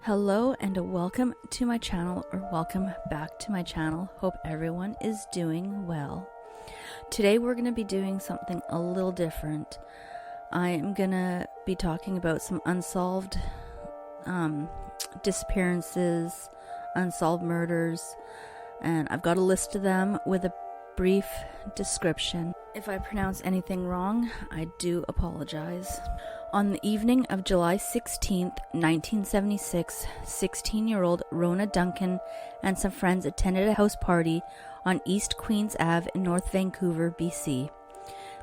Hello and welcome to my channel, or welcome back to my channel. Hope everyone is doing well. Today we're going to be doing something a little different. I am going to be talking about some unsolved disappearances, unsolved murders, and I've got a list of them with a brief description. If I pronounce anything wrong, I do apologize. On the evening of July 16th, 1976, 16-year-old Rona Duncan and some friends attended a house party on East Queens Ave in North Vancouver, BC.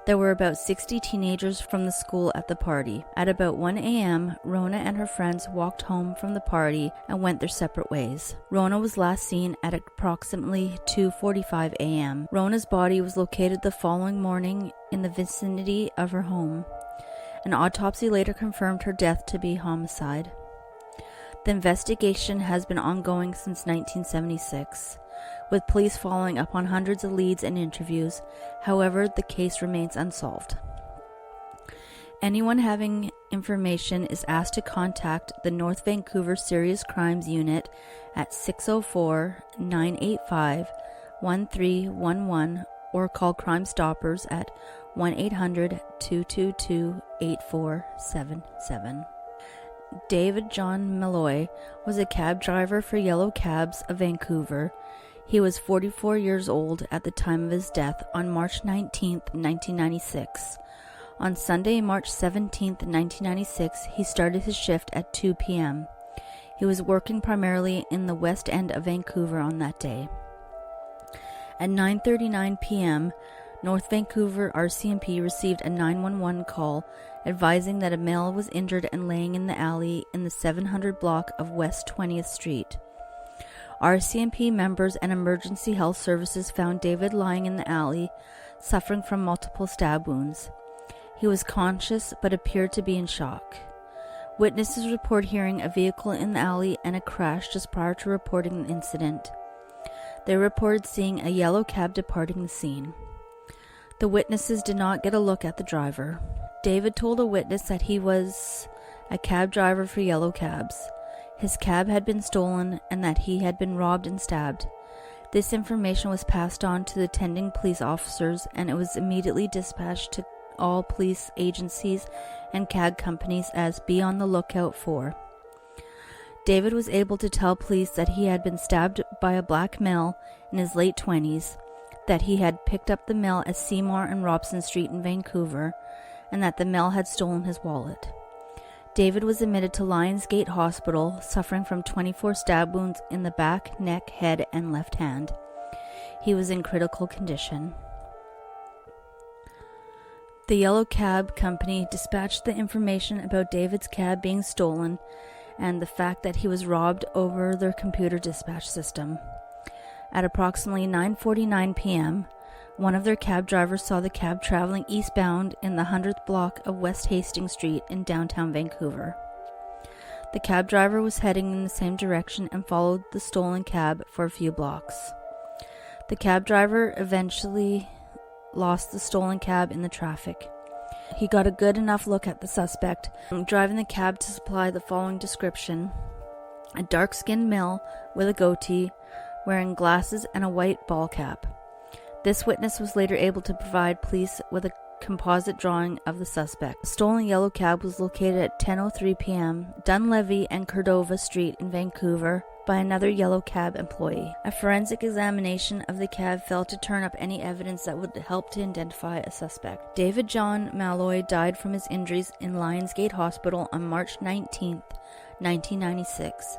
There were about 60 teenagers from the school at the party. At about 1 a.m., Rona and her friends walked home from the party and went their separate ways. Rona was last seen at approximately 2:45 a.m. Rona's body was located the following morning in the vicinity of her home. An autopsy later confirmed her death to be homicide. The investigation has been ongoing since 1976, with police following up on hundreds of leads and interviews. However, the case remains unsolved. Anyone having information is asked to contact the North Vancouver Serious Crimes Unit at 604-985-1311 or call Crime Stoppers at 1-800-222-8477. David John Malloy was a cab driver for Yellow Cabs of Vancouver. He was 44 years old at the time of his death on March 19, 1996. On Sunday, March 17, 1996, he started his shift at 2 p.m. He was working primarily in the West End of Vancouver on that day. At 9:39 p.m., North Vancouver RCMP received a 911 call advising that a male was injured and laying in the alley in the 700 block of West 20th Street. RCMP members and emergency health services found David lying in the alley, suffering from multiple stab wounds. He was conscious but appeared to be in shock. Witnesses report hearing a vehicle in the alley and a crash just prior to reporting the incident. They reported seeing a yellow cab departing the scene. The witnesses did not get a look at the driver. David told a witness that he was a cab driver for Yellow Cabs. His cab had been stolen and that he had been robbed and stabbed. This information was passed on to the attending police officers, and it was immediately dispatched to all police agencies and cab companies as be on the lookout for. David was able to tell police that he had been stabbed by a black male in his late 20s, that he had picked up the male at Seymour and Robson Street in Vancouver, and that the male had stolen his wallet. David was admitted to Lions Gate Hospital, suffering from 24 stab wounds in the back, neck, head, and left hand. He was in critical condition. The Yellow Cab Company dispatched the information about David's cab being stolen and the fact that he was robbed over their computer dispatch system. At approximately 9:49 p.m., one of their cab drivers saw the cab traveling eastbound in the 100th block of West Hastings Street in downtown Vancouver. The cab driver was heading in the same direction and followed the stolen cab for a few blocks. The cab driver eventually lost the stolen cab in the traffic. He got a good enough look at the suspect, driving the cab to supply the following description: a dark-skinned male with a goatee, wearing glasses and a white ball cap. This witness was later able to provide police with a composite drawing of the suspect. The stolen yellow cab was located at 10:03 p.m. Dunlevy and Cordova Street in Vancouver by another yellow cab employee. A forensic examination of the cab failed to turn up any evidence that would help to identify a suspect. David John Malloy died from his injuries in Lions Gate Hospital on March 19, 1996,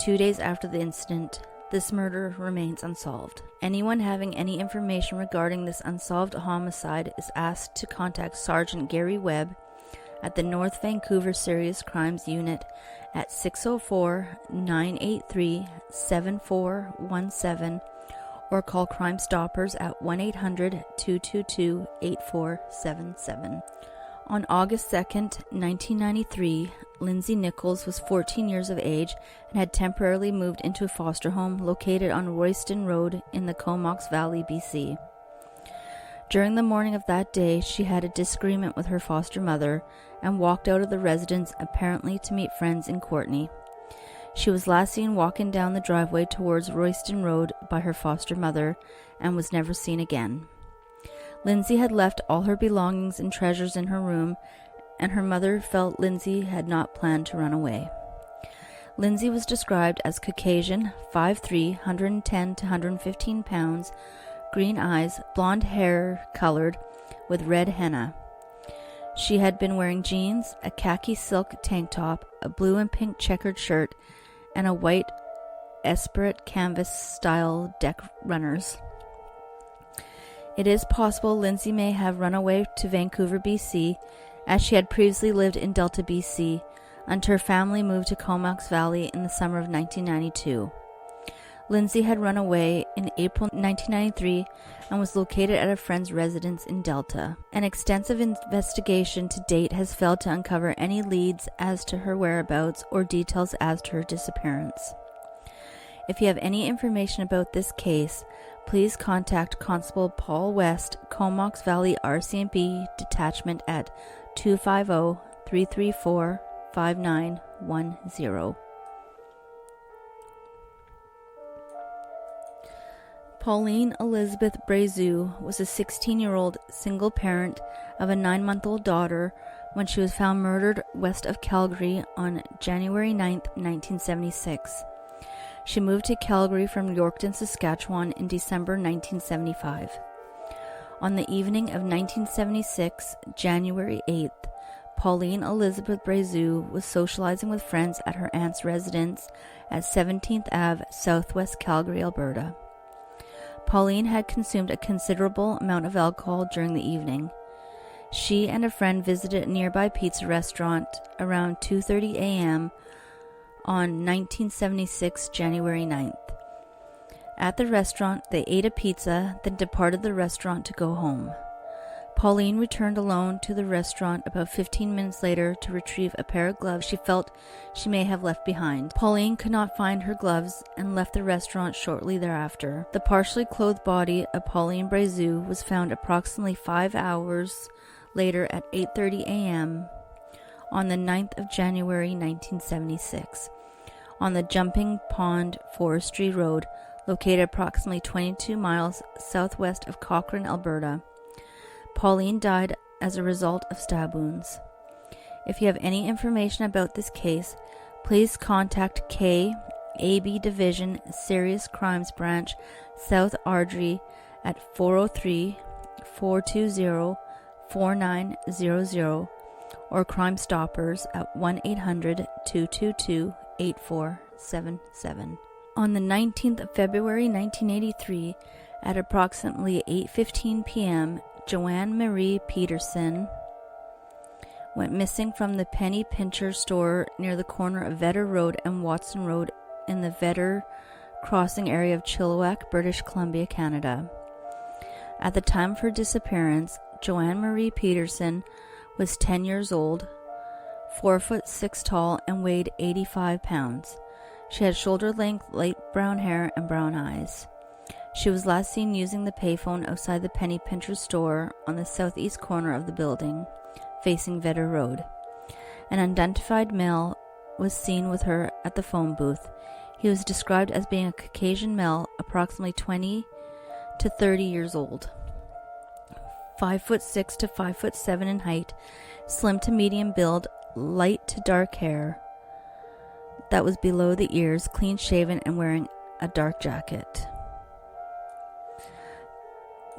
2 days after the incident. This murder remains unsolved. Anyone having any information regarding this unsolved homicide is asked to contact Sergeant Gary Webb at the North Vancouver Serious Crimes Unit at 604-983-7417 or call Crime Stoppers at 1-800-222-8477. On August 2, 1993, Lindsay Nichols was 14 years of age and had temporarily moved into a foster home located on Royston Road in the Comox Valley, BC. During the morning of that day, she had a disagreement with her foster mother and walked out of the residence apparently to meet friends in Courtenay. She was last seen walking down the driveway towards Royston Road by her foster mother and was never seen again. Lindsay had left all her belongings and treasures in her room, and her mother felt Lindsay had not planned to run away. Lindsay was described as Caucasian, 5'3", 110 to 115 pounds, green eyes, blonde hair colored with red henna. She had been wearing jeans, a khaki silk tank top, a blue and pink checkered shirt, and a white Esprit canvas-style deck runners. It is possible Lindsay may have run away to Vancouver, BC, as she had previously lived in Delta, BC, until her family moved to Comox Valley in the summer of 1992. Lindsay had run away in April 1993 and was located at a friend's residence in Delta. An extensive investigation to date has failed to uncover any leads as to her whereabouts or details as to her disappearance. If you have any information about this case, please contact Constable Paul West, Comox Valley RCMP Detachment at 250-334-5910. Pauline Elizabeth Brazeau was a 16-year-old single parent of a 9-month-old daughter when she was found murdered west of Calgary on January 9, 1976. She moved to Calgary from Yorkton, Saskatchewan in December 1975. On the evening of 1976, January 8th, Pauline Elizabeth Brazeau was socializing with friends at her aunt's residence at 17th Ave, Southwest Calgary, Alberta. Pauline had consumed a considerable amount of alcohol during the evening. She and a friend visited a nearby pizza restaurant around 2:30 a.m. on 1976 January 9th. At the restaurant, they ate a pizza, then departed the restaurant to go home. Pauline returned alone to the restaurant about 15 minutes later to retrieve a pair of gloves she felt she may have left behind. Pauline could not find her gloves and left the restaurant shortly thereafter. The partially clothed body of Pauline Brazeau was found approximately 5 hours later at 8:30 a.m. on the 9th of January 1976 on the Jumping Pond Forestry Road, located approximately 22 miles southwest of Cochrane, Alberta. Pauline died as a result of stab wounds. If you have any information about this case, please contact K-AB Division Serious Crimes Branch, South Ardrey at 403-420-4900 or Crime Stoppers at 1-800-222-8477. On the 19th of February 1983, at approximately 8:15 p.m., Joanne Marie Peterson went missing from the penny pincher store near the corner of Vetter Road and Watson Road in the Vetter Crossing area of Chilliwack, British Columbia, Canada. At the time of her disappearance, Joanne Marie Peterson was 10 years old, 4'6" tall, and weighed 85 pounds. She had shoulder-length light brown hair and brown eyes. She was last seen using the payphone outside the penny pincher store on the southeast corner of the building, facing Vetter Road. An unidentified male was seen with her at the phone booth. He was described as being a Caucasian male, approximately 20 to 30 years old, 5'6" to 5'7" in height, slim to medium build, light to dark hair that was below the ears, clean-shaven, and wearing a dark jacket.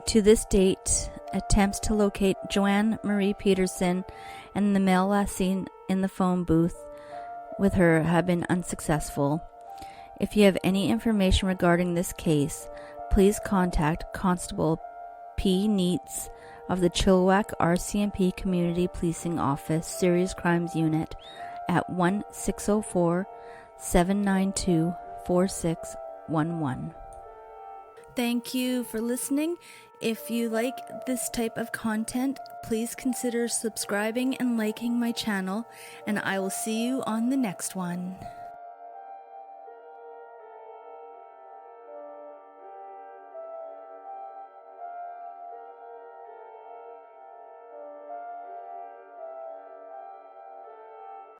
To this date, attempts to locate Joanne Marie Peterson and the male last seen in the phone booth with her have been unsuccessful. If you have any information regarding this case, please contact Constable P. Neitz of the Chilliwack RCMP Community Policing Office Serious Crimes Unit at 1-604-792-4611. Thank you for listening. If you like this type of content, please consider subscribing and liking my channel, and I will see you on the next one.